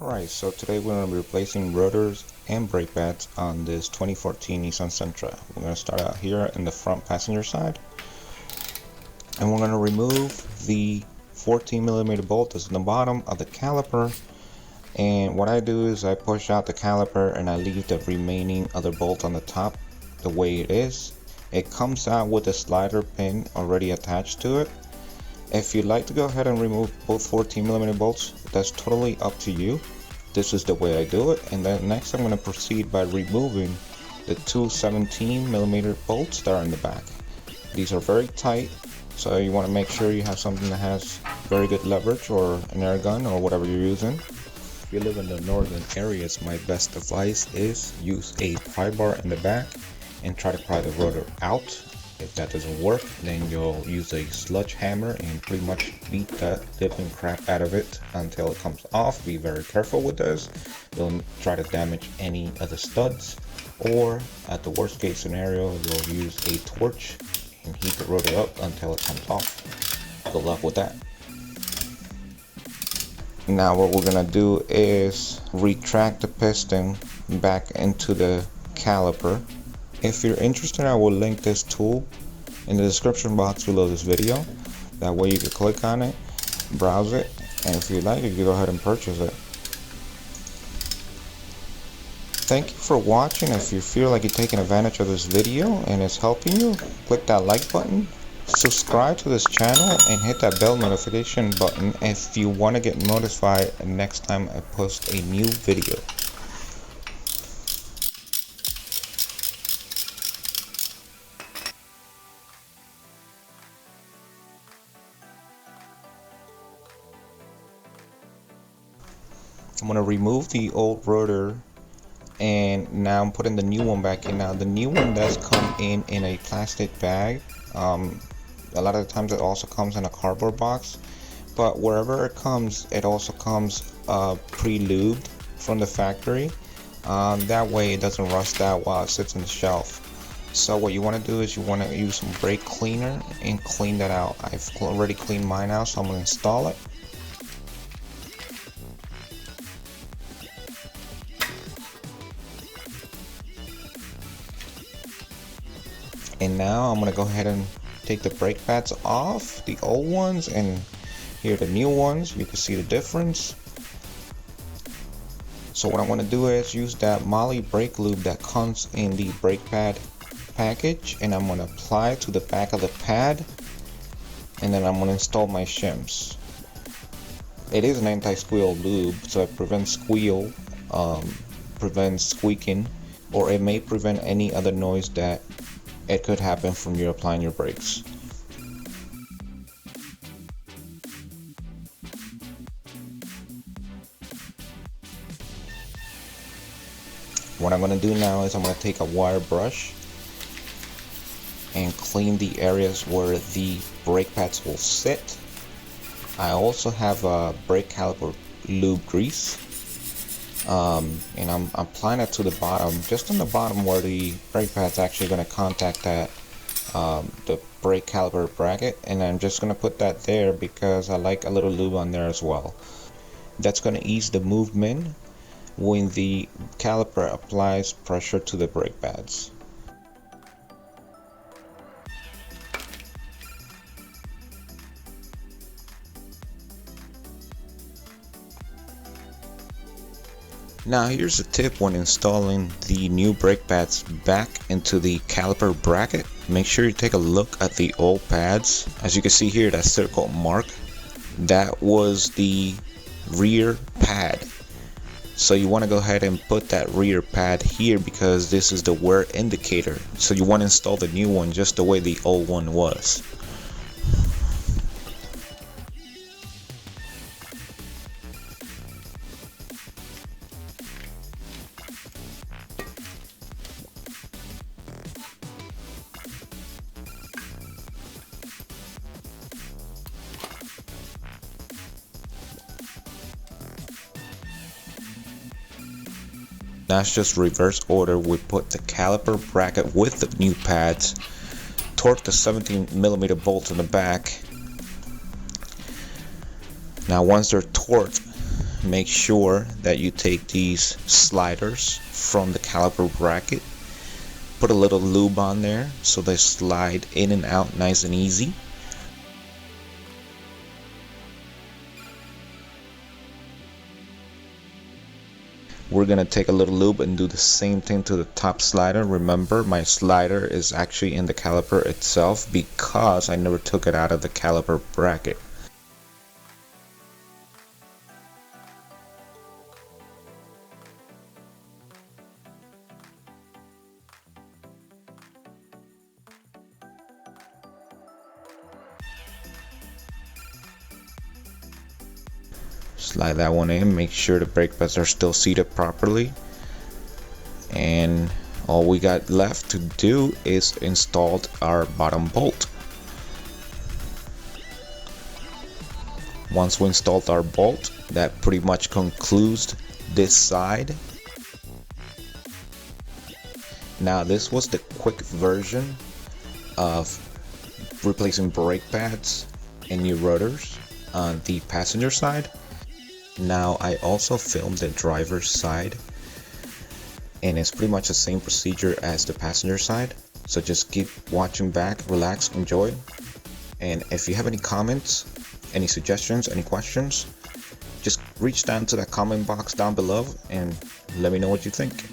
Alright, so today we're going to be replacing rotors and brake pads on this 2014 Nissan Sentra. We're going to start out here in the front passenger side, and we're going to remove the 14mm bolt that's in the bottom of the caliper. And what I do is I push out the caliper and I leave the remaining other bolt on the top the way it is. It comes out with a slider pin already attached to it. If you'd like to go ahead and remove both 14mm bolts, that's totally up to you. This is the way I do it. And then next I'm going to proceed by removing the two 17mm bolts that are in the back. These are very tight, so you want to make sure you have something that has very good leverage, or an air gun, or whatever you're using. If you live in the northern areas, my best advice is use a pry bar in the back and try to pry the rotor out. If that doesn't work, then you'll use a sludge hammer and pretty much beat the living crap out of it until it comes off. Be very careful with this. Don't try to damage any of the studs, or at the worst case scenario, you'll use a torch and heat the rotor up until it comes off. Good luck with that. Now what we're gonna do is retract the piston back into the caliper. If you're interested, I will link this tool in the description box below this video. That way you can click on it, browse it, and if you like, you can go ahead and purchase it. Thank you for watching. If you feel like you're taking advantage of this video and it's helping you, click that like button, subscribe to this channel, and hit that bell notification button if you want to get notified next time I post a new video. I'm going to remove the old rotor, and now I'm putting the new one back in. Now the new one does come in a plastic bag. A lot of the times it also comes in a cardboard box, but wherever it comes, it also comes pre-lubed from the factory. That way it doesn't rust out while it sits on the shelf. So what you want to do is you want to use some brake cleaner and clean that out. I've already cleaned mine out, so I'm going to install it. And now I'm going to go ahead and take the brake pads off, the old ones, and here are the new ones. You can see the difference. So what I want to do is use that Moly brake lube that comes in the brake pad package, and I'm going to apply it to the back of the pad, and then I'm going to install my shims. It is an anti-squeal lube, so it prevents squeal, prevents squeaking, or it may prevent any other noise that it could happen from you applying your brakes. What I'm going to do now is I'm going to take a wire brush and clean the areas where the brake pads will sit. I also have a brake caliper lube grease, and I'm applying it to the bottom, just on the bottom where the brake pad's actually going to contact that the brake caliper bracket, and I'm just going to put that there because I like a little lube on there as well. That's going to ease the movement when the caliper applies pressure to the brake pads. Now here's a tip when installing the new brake pads back into the caliper bracket. Make sure you take a look at the old pads. As you can see here, that circle mark, that was the rear pad. So you want to go ahead and put that rear pad here because this is the wear indicator. So you want to install the new one just the way the old one was. That's just reverse order. We put the caliper bracket with the new pads, torque the 17mm bolts in the back. Now once they're torqued, make sure that you take these sliders from the caliper bracket, put a little lube on there so they slide in and out nice and easy. We're gonna take a little lube and do the same thing to the top slider. Remember, my slider is actually in the caliper itself because I never took it out of the caliper bracket. Slide that one in, make sure the brake pads are still seated properly, and all we got left to do is install our bottom bolt. Once we installed our bolt, that pretty much concludes this side. Now this was the quick version of replacing brake pads and new rotors on the passenger side. Now I also filmed the driver's side, and it's pretty much the same procedure as the passenger side, so just keep watching back, relax, enjoy. And if you have any comments, any suggestions, any questions, just reach down to that comment box down below and let me know what you think.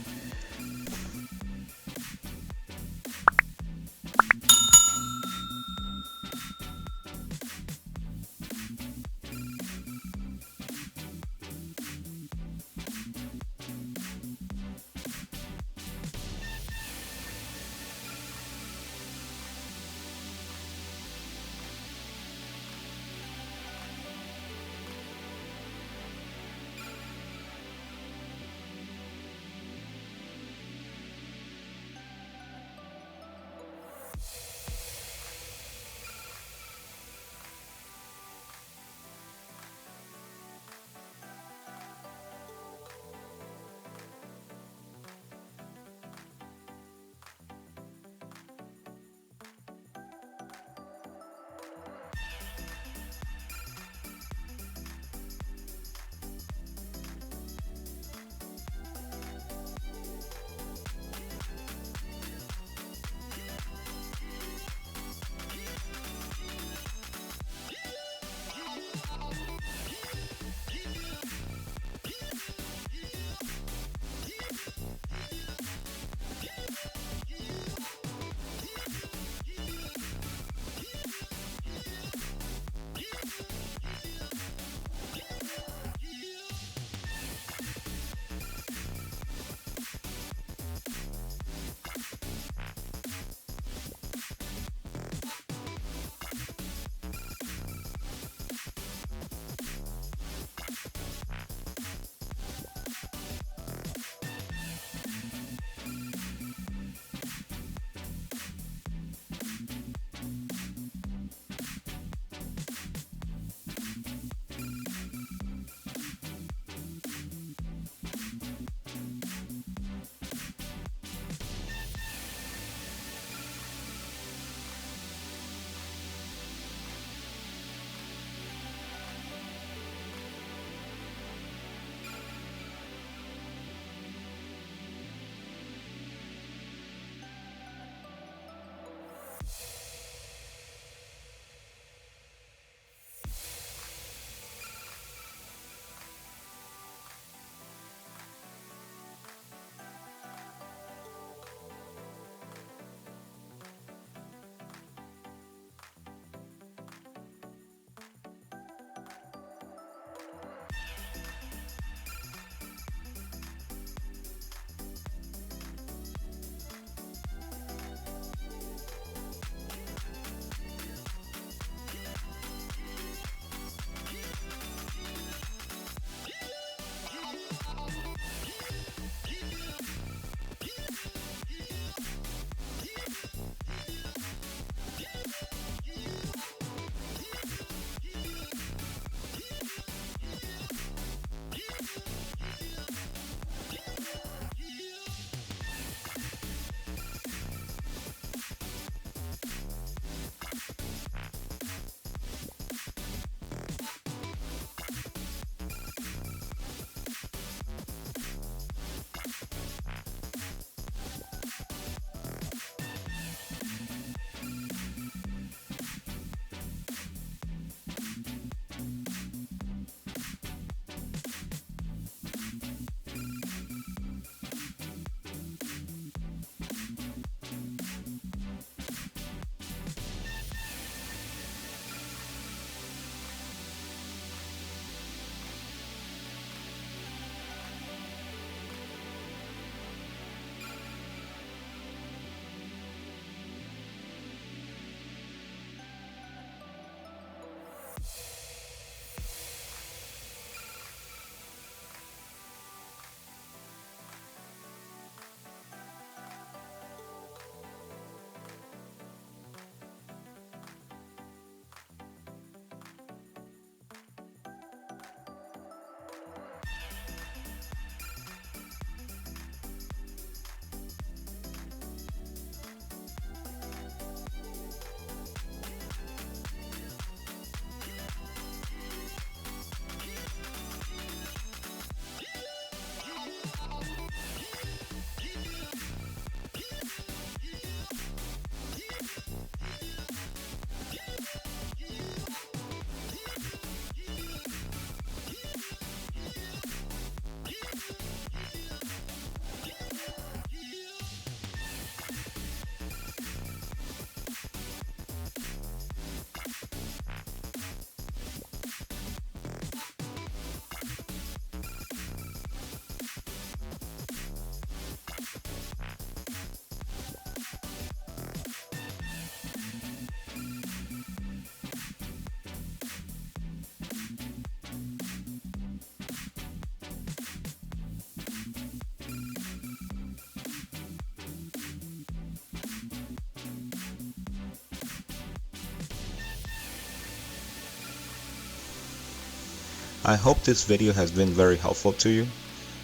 I hope this video has been very helpful to you.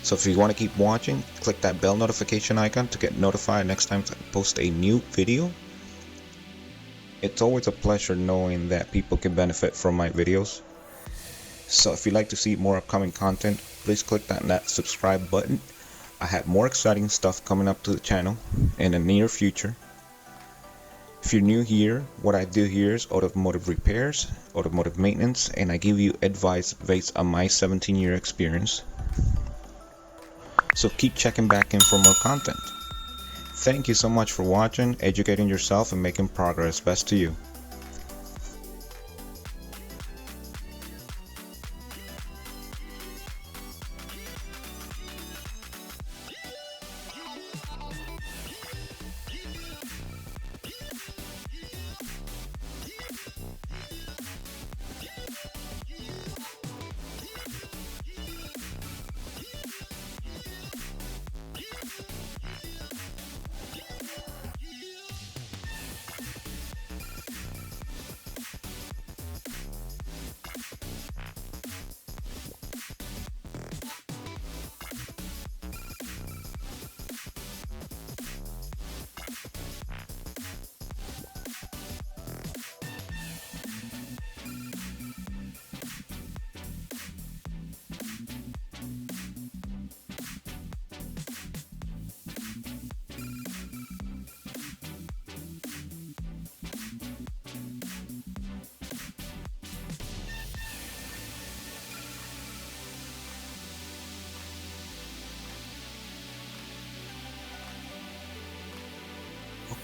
So if you want to keep watching, click that bell notification icon to get notified next time I post a new video. It's always a pleasure knowing that people can benefit from my videos. So if you'd like to see more upcoming content, please click that subscribe button. I have more exciting stuff coming up to the channel in the near future. If you're new here, what I do here is automotive repairs, automotive maintenance, and I give you advice based on my 17-year experience. So keep checking back in for more content. Thank you so much for watching, educating yourself, and making progress. Best to you.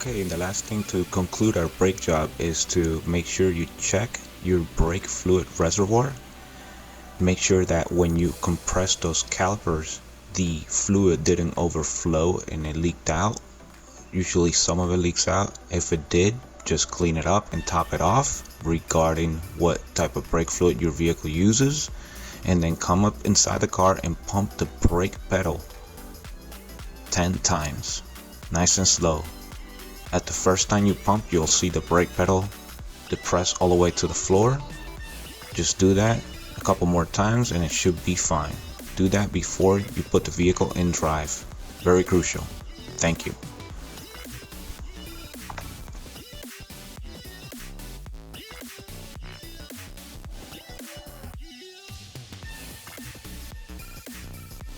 Okay, the last thing to conclude our brake job is to make sure you check your brake fluid reservoir. Make sure that when you compress those calipers, the fluid didn't overflow and it leaked out. Usually some of it leaks out. If it did, just clean it up and top it off regarding what type of brake fluid your vehicle uses, and then come up inside the car and pump the brake pedal 10 times, nice and slow. At the first time you pump, you'll see the brake pedal depress all the way to the floor. Just do that a couple more times and it should be fine. Do that before you put the vehicle in drive. Very crucial. Thank you.